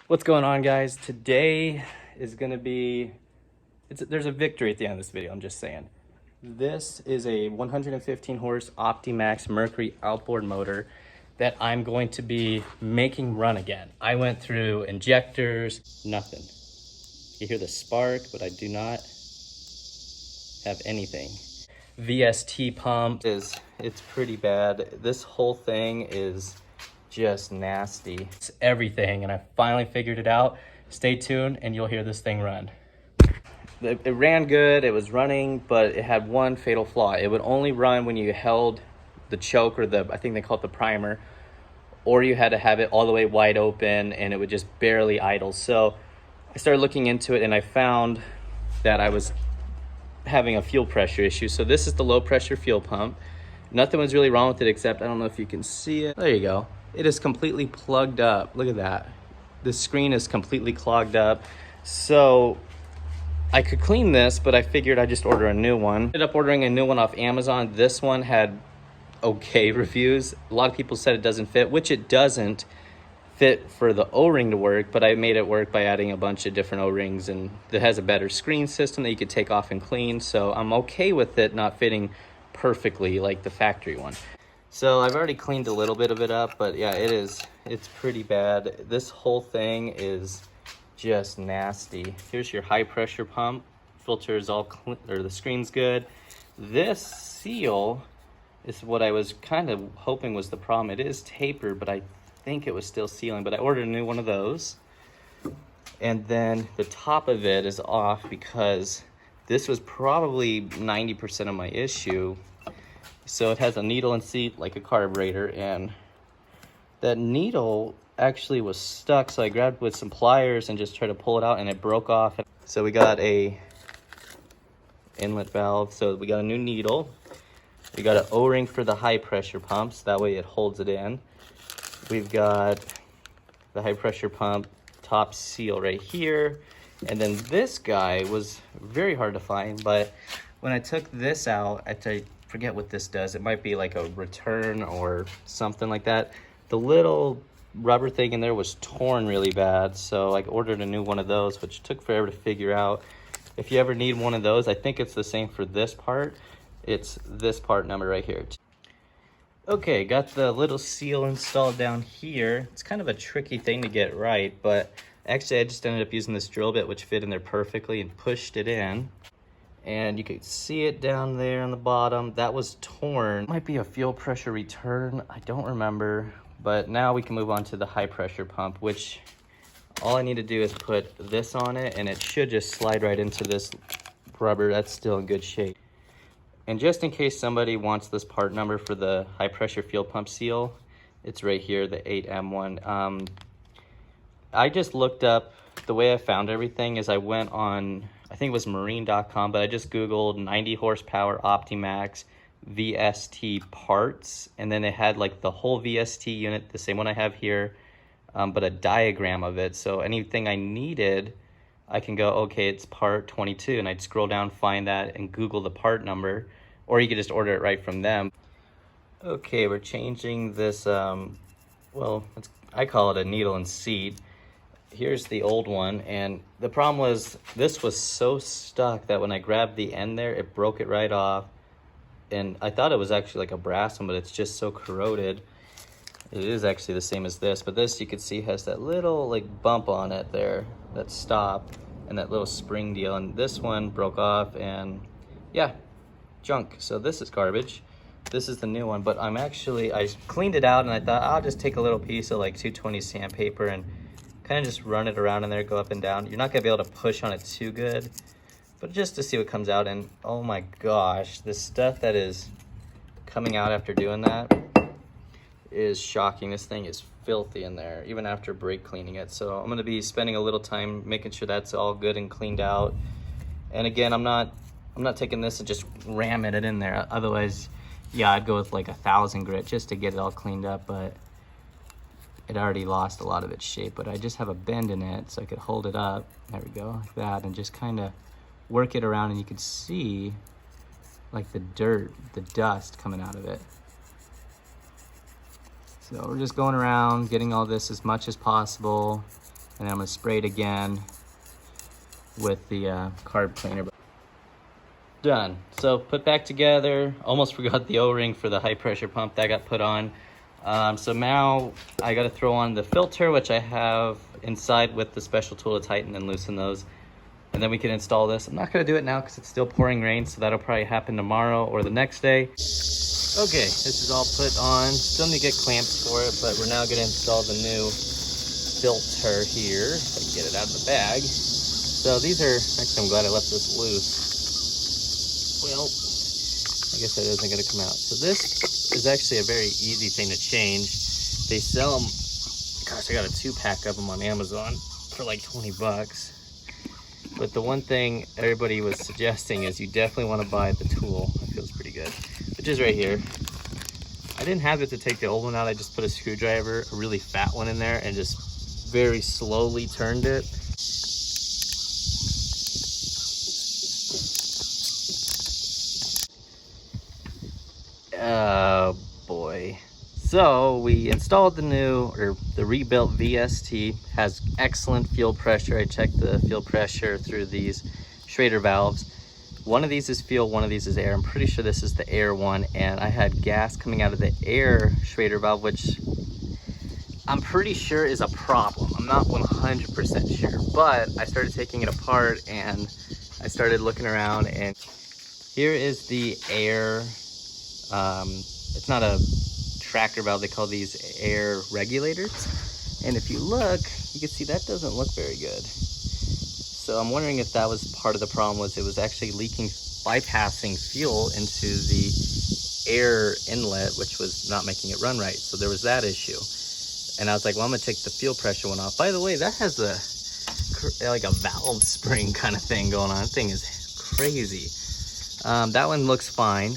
What's going on, guys? Today is gonna be, there's a victory at the end of this video, I'm just saying. This is a 115 horse optimax Mercury outboard motor that I'm going to be making run again. I went through injectors, nothing. You hear the spark, but I do not have anything. VST pump it's pretty bad. This whole thing is just nasty. It's everything, and I finally figured it out. Stay tuned and you'll hear this thing run. It ran good, it was running, but it had one fatal flaw. It would only run when you held the choke, or I think they call it the primer, or you had to have it all the way wide open, and it would just barely idle. So I started looking into it and I found that I was having a fuel pressure issue. So this is the low pressure fuel pump. Nothing was really wrong with it, except, I don't know if you can see it. There you go. It is completely plugged up. Look at that. The screen is completely clogged up. So I could clean this, but I figured I'd just order a new one. Ended up ordering a new one off Amazon. This one had okay reviews. A lot of people said it doesn't fit, which it doesn't fit for the O-ring to work, but I made it work by adding a bunch of different O-rings, and it has a better screen system that you could take off and clean. So I'm okay with it not fitting perfectly like the factory one. So I've already cleaned a little bit of it up, but yeah, it's pretty bad. This whole thing is just nasty. Here's your high pressure pump. Filter is all clean, or the screen's good. This seal is what I was kind of hoping was the problem. It is tapered, but I think it was still sealing, but I ordered a new one of those. And then the top of it is off because this was probably 90% of my issue. So it has a needle and seat like a carburetor, and that needle actually was stuck. So I grabbed with some pliers and just tried to pull it out, and it broke off. So we got a inlet valve. So we got a new needle. We got an O-ring for the high pressure pumps. That way it holds it in. We've got the high pressure pump top seal right here. And then this guy was very hard to find, but when I took this out, I forget what this does. It might be like a return or something like that. The little rubber thing in there was torn really bad, so I ordered a new one of those, which took forever to figure out. If you ever need one of those, I think it's the same for this part. It's this part number right here. Okay, got the little seal installed down here. It's kind of a tricky thing to get right, but actually I just ended up using this drill bit, which fit in there perfectly, and pushed it in. And you can see it down there on the bottom. That was torn. Might be a fuel pressure return, I don't remember. But now we can move on to the high pressure pump, which all I need to do is put this on it, and it should just slide right into this rubber. That's still in good shape. And just in case somebody wants this part number for the high pressure fuel pump seal, it's right here, the 8M1. I just looked up, the way I found everything is I went on, I think it was marine.com, but I just Googled 90 horsepower Optimax VST parts, and then it had like the whole VST unit, the same one I have here, but a diagram of it. So anything I needed, I can go, okay, it's part 22, and I'd scroll down, find that, and Google the part number, or you could just order it right from them. Okay, we're changing this, well, I call it a needle and seat. Here's the old one, and the problem was this was so stuck that when I grabbed the end there, it broke it right off. And I thought it was actually like a brass one, but it's just so corroded. It is actually the same as this, but this you can see has that little like bump on it there, that stop, and that little spring deal. And this one broke off, and yeah, junk. So this is garbage. This is the new one, but I cleaned it out, and I thought I'll just take a little piece of like 220 sandpaper and kind of just run it around in there, go up and down. You're not gonna be able to push on it too good, but just to see what comes out. And oh my gosh, the stuff that is coming out after doing that is shocking. This thing is filthy in there, even after brake cleaning it. So I'm gonna be spending a little time making sure that's all good and cleaned out. And again, I'm not taking this and just ramming it in there. Otherwise, yeah, I'd go with like 1,000 grit just to get it all cleaned up, but it already lost a lot of its shape. But I just have a bend in it so I could hold it up, there we go, like that, and just kind of work it around, and you can see like the dirt, the dust coming out of it. So we're just going around getting all this as much as possible, And I'm gonna spray it again with the carb cleaner. Done. So put back together. Almost forgot the O-ring for the high pressure pump that got put on. So now I got to throw on the filter, which I have inside with the special tool to tighten and loosen those. And then we can install this. I'm not going to do it now because it's still pouring rain, so that'll probably happen tomorrow or the next day. Okay, this is all put on. Still need to get clamps for it, but we're now going to install the new filter here. If I can get it out of the bag. So these are, actually I'm glad I left this loose. Well, I guess that isn't going to come out. So this is actually a very easy thing to change. They sell them, gosh, I got a 2-pack of them on Amazon for like 20 bucks. But the one thing everybody was suggesting is you definitely want to buy the tool. It feels pretty good, which is right here. I didn't have it to take the old one out. I just put a screwdriver, a really fat one in there, and just very slowly turned it. Oh boy. So we installed the new, or the rebuilt VST. Has excellent fuel pressure. I checked the fuel pressure through these Schrader valves. One of these is fuel, one of these is air. I'm pretty sure this is the air one, and I had gas coming out of the air Schrader valve, which I'm pretty sure is a problem. I'm not 100% sure, but I started taking it apart and I started looking around, and here is the air. It's not a tracker valve, they call these air regulators. And if you look, you can see that doesn't look very good. So I'm wondering if that was part of the problem, was it was actually leaking, bypassing fuel into the air inlet, which was not making it run right. So there was that issue. And I was like, well, I'm gonna take the fuel pressure one off. By the way, that has like a valve spring kind of thing going on. That thing is crazy. That one looks fine.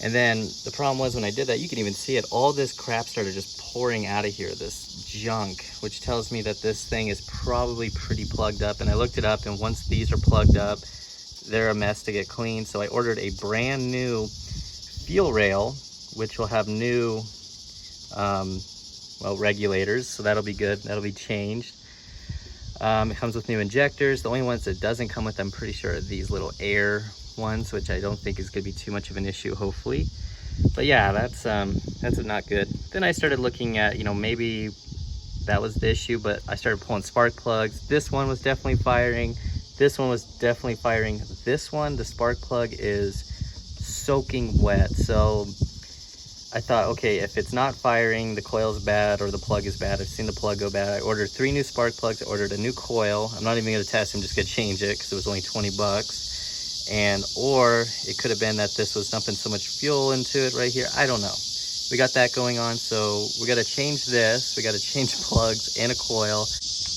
And then the problem was when I did that, you can even see it, all this crap started just pouring out of here, this junk, which tells me that this thing is probably pretty plugged up. And I looked it up, and once these are plugged up, they're a mess to get clean. So I ordered a brand new fuel rail, which will have new well, regulators, so that'll be good. That'll be changed. It comes with new injectors. The only ones that doesn't come with, I'm pretty sure, are these little air ones, which I don't think is going to be too much of an issue, hopefully. But yeah, that's not good. Then I started looking at, you know, maybe that was the issue, but I started pulling spark plugs. This one was definitely firing. This one was definitely firing. This one, the spark plug is soaking wet. So I thought, okay, if it's not firing, the coil's bad or the plug is bad. I've seen the plug go bad. I ordered 3 new spark plugs. I ordered a new coil. I'm not even going to test. I'm just going to change it because it was only 20 bucks. And or it could have been that this was dumping so much fuel into it right here. I don't know. We got that going on, so we got to change this. We got to change plugs and a coil.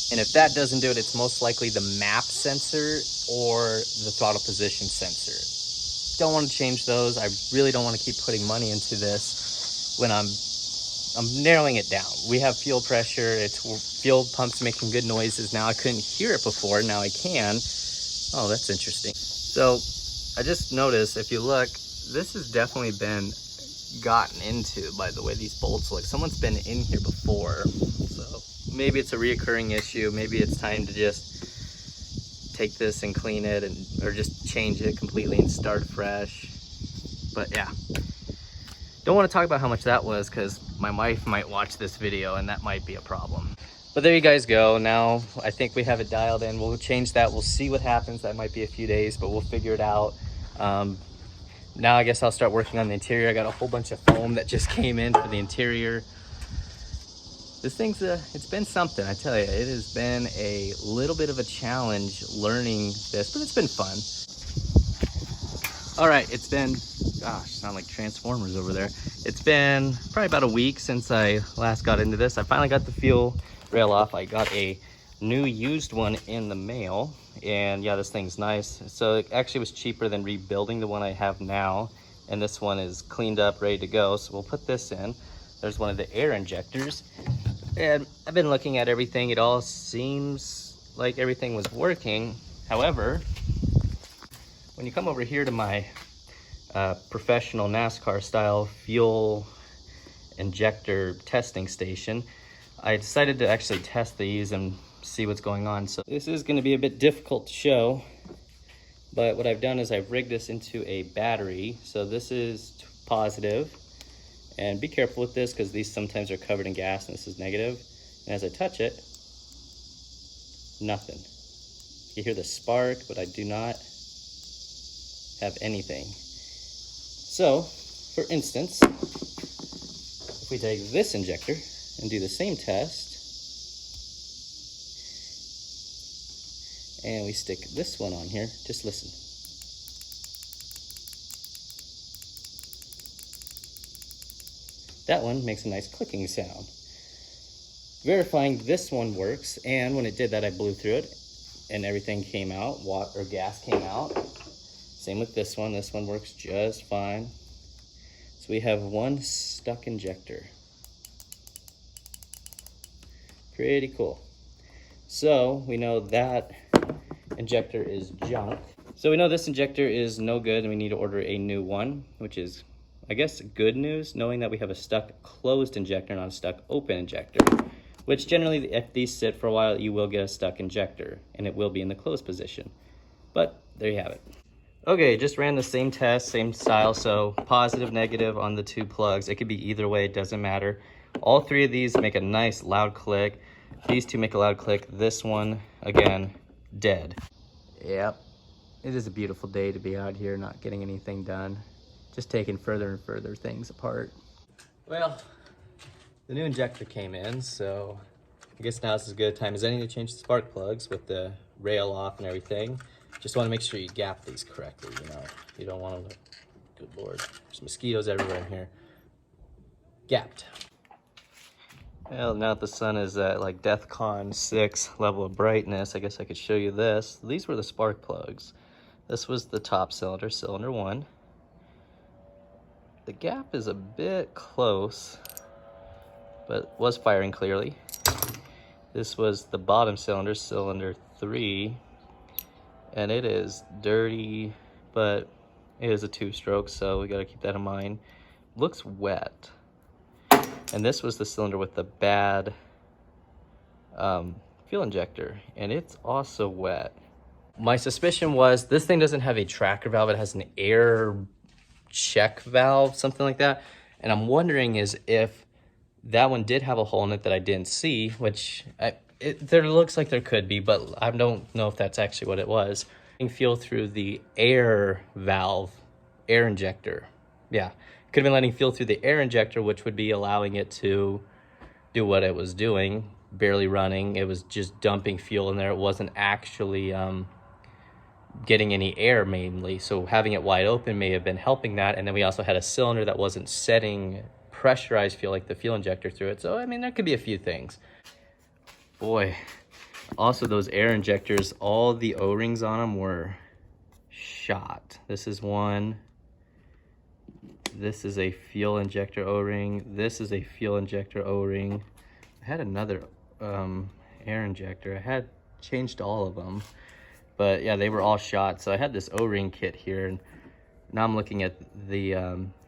And if that doesn't do it, it's most likely the map sensor or the throttle position sensor. Don't want to change those. I really don't want to keep putting money into this when I'm narrowing it down. We have fuel pressure. It's fuel pumps making good noises now. I couldn't hear it before. Now I can. Oh, that's interesting. So I just noticed, if you look, this has definitely been gotten into by the way these bolts look. Someone's been in here before. So maybe it's a reoccurring issue. Maybe it's time to just take this and clean it, or just change it completely and start fresh. But yeah, don't want to talk about how much that was because my wife might watch this video and that might be a problem. But there you guys go. Now I think we have it dialed in. We'll change that. We'll see what happens. That might be a few days, but we'll figure it out. Now I guess I'll start working on the interior. I got a whole bunch of foam that just came in for the interior. This thing's it's been something, I tell you. It has been a little bit of a challenge learning this, but it's been fun. All right, it's been, gosh, sound like Transformers over there. It's been probably about a week since I last got into this. I finally got the fuel rail off. I got a new used one in the mail, and yeah, this thing's nice. So it actually was cheaper than rebuilding the one I have now, and this one is cleaned up, ready to go. So we'll put this in. There's one of the air injectors, and I've been looking at everything. It all seems like everything was working. However, when you come over here to my professional NASCAR style fuel injector testing station, I decided to actually test these and see what's going on. So this is going to be a bit difficult to show, but what I've done is I've rigged this into a battery. So this is positive, and be careful with this because these sometimes are covered in gas and this is negative. And as I touch it, nothing. You hear the spark, but I do not have anything. So, for instance, if we take this injector and do the same test, and we stick this one on here, just listen. That one makes a nice clicking sound. Verifying this one works, and when it did that, I blew through it, and everything came out, water or gas came out. Same with this one works just fine. So we have one stuck injector. Pretty cool. So we know that injector is junk. So we know this injector is no good and we need to order a new one, which is, I guess, good news, knowing that we have a stuck closed injector, not a stuck open injector, which generally if these sit for a while, you will get a stuck injector and it will be in the closed position. But there you have it. Okay, just ran the same test, same style, so positive, negative on the two plugs. It could be either way, it doesn't matter. All three of these make a nice loud click. These two make a loud click. This one, again, dead. Yep, it is a beautiful day to be out here not getting anything done. Just taking further and further things apart. Well, the new injector came in, so I guess now is as good a time as any to change the spark plugs with the rail off and everything. Just want to make sure you gap these correctly, you know. You don't want to, good Lord, there's mosquitoes everywhere in here. Gapped. Well, now that the sun is at like DEFCON 6 level of brightness, I guess I could show you this. These were the spark plugs. This was the top cylinder, cylinder 1. The gap is a bit close, but was firing clearly. This was the bottom cylinder, cylinder 3. And it is dirty, but it is a 2-stroke, so we gotta keep that in mind. Looks wet. And this was the cylinder with the bad fuel injector, and it's also wet. My suspicion was this thing doesn't have a tracker valve, it has an air check valve, something like that. And I'm wondering is if that one did have a hole in it that I didn't see, which there looks like there could be, but I don't know if that's actually what it was. Fuel through the air valve, air injector. Yeah, could have been letting fuel through the air injector, which would be allowing it to do what it was doing, barely running. It was just dumping fuel in there. It wasn't actually getting any air mainly. So having it wide open may have been helping that. And then we also had a cylinder that wasn't setting pressurized fuel like the fuel injector through it. So, I mean, there could be a few things. Boy, also those air injectors, all the O-rings on them were shot. This is one. This is a fuel injector O-ring. This is a fuel injector O-ring. I had another air injector. I had changed all of them. But yeah, they were all shot. So I had this O-ring kit here. And now I'm looking at the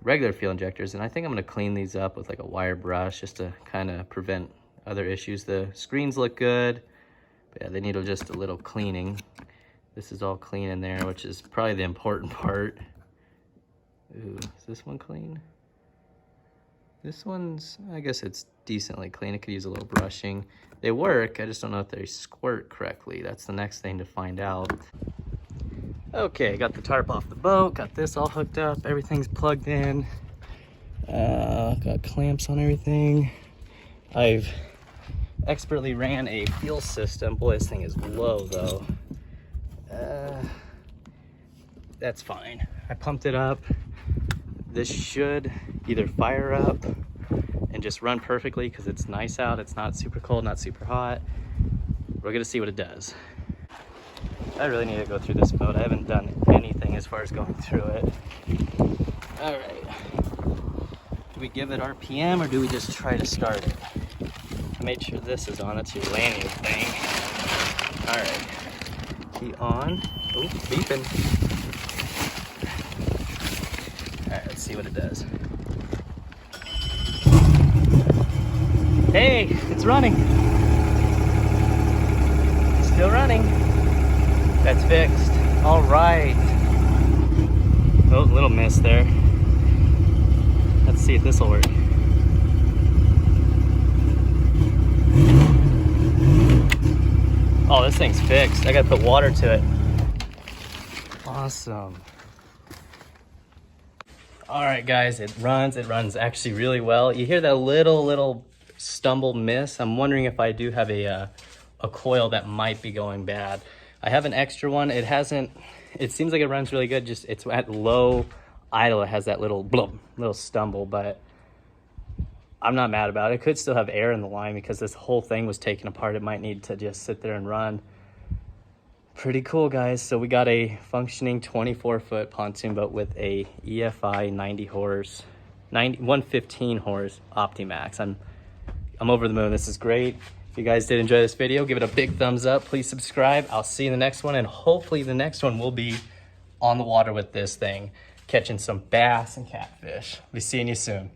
regular fuel injectors. And I think I'm going to clean these up with like a wire brush just to kind of prevent other issues. The screens look good. But yeah, they need just a little cleaning. This is all clean in there, which is probably the important part. Ooh, is this one clean? This one's, I guess it's decently clean. It could use a little brushing. They work, I just don't know if they squirt correctly. That's the next thing to find out. Okay, got the tarp off the boat, got this all hooked up, everything's plugged in. Got clamps on everything. I've expertly ran a fuel system. Boy, this thing is low though. That's fine. I pumped it up. This should either fire up and just run perfectly because it's nice out. It's not super cold, not super hot. We're gonna see what it does. I really need to go through this boat. I haven't done anything as far as going through it. All right. Do we give it RPM or do we just try to start it? I made sure this is on. That's your lanyard thing. All right. Key on. Oh, beeping. All right, let's see what it does. Hey, it's running. Still running. That's fixed. All right. Oh, little miss there. Let's see if this will work. Oh, this thing's fixed. I gotta put water to it. Awesome. All right, guys, it runs actually really well. You hear that little stumble miss. I'm wondering if I do have a coil that might be going bad. I have an extra one. It seems like it runs really good. Just it's at low idle. It has that little stumble, but I'm not mad about it. It could still have air in the line because this whole thing was taken apart. It might need to just sit there and run. Pretty cool, guys. So we got a functioning 24-foot pontoon boat with a EFI 115 horse optimax. I'm over the moon. This is great. If you guys did enjoy this video, give it a big thumbs up. Please subscribe. I'll see you in the next one, and hopefully the next one will be on the water with this thing, catching some bass and catfish. Be seeing you soon.